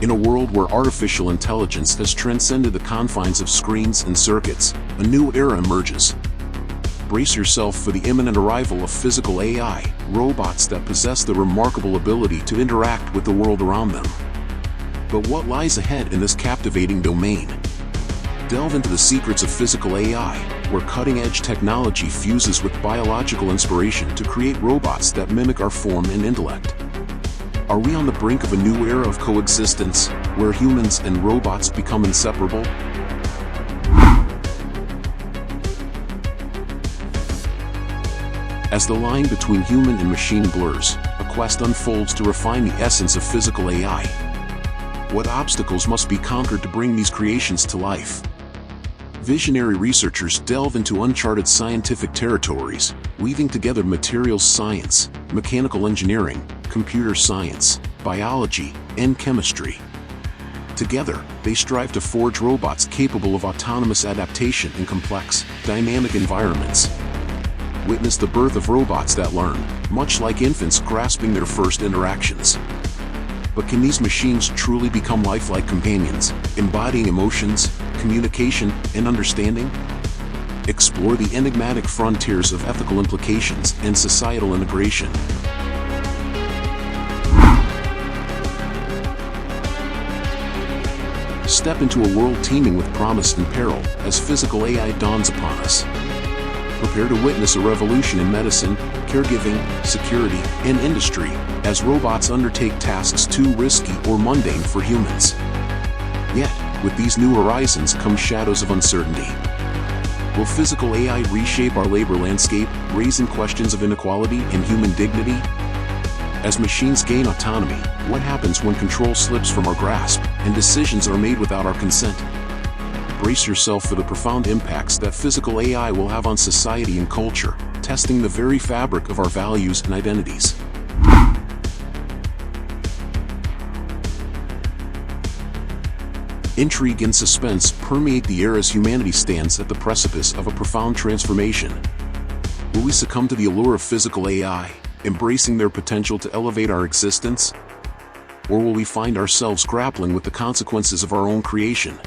In a world where artificial intelligence has transcended the confines of screens and circuits, a new era emerges. Brace yourself for the imminent arrival of physical AI, robots that possess the remarkable ability to interact with the world around them. But what lies ahead in this captivating domain? Delve into the secrets of physical AI, where cutting-edge technology fuses with biological inspiration to create robots that mimic our form and intellect. Are we on the brink of a new era of coexistence, where humans and robots become inseparable? As the line between human and machine blurs, a quest unfolds to refine the essence of physical AI. What obstacles must be conquered to bring these creations to life? Visionary researchers delve into uncharted scientific territories, weaving together materials science, mechanical engineering, computer science, biology, and chemistry. Together, they strive to forge robots capable of autonomous adaptation in complex, dynamic environments. Witness the birth of robots that learn, much like infants grasping their first interactions. But can these machines truly become lifelike companions, embodying emotions, communication, and understanding? Explore the enigmatic frontiers of ethical implications and societal integration. Step into a world teeming with promise and peril as physical AI dawns upon us. Prepare to witness a revolution in medicine, caregiving, security, and industry, as robots undertake tasks too risky or mundane for humans. Yet, with these new horizons come shadows of uncertainty. Will physical AI reshape our labor landscape, raising questions of inequality and human dignity? As machines gain autonomy, what happens when control slips from our grasp and decisions are made without our consent? Brace yourself for the profound impacts that physical AI will have on society and culture, testing the very fabric of our values and identities. Intrigue and suspense permeate the air as humanity stands at the precipice of a profound transformation. Will we succumb to the allure of physical AI, embracing their potential to elevate our existence? Or will we find ourselves grappling with the consequences of our own creation,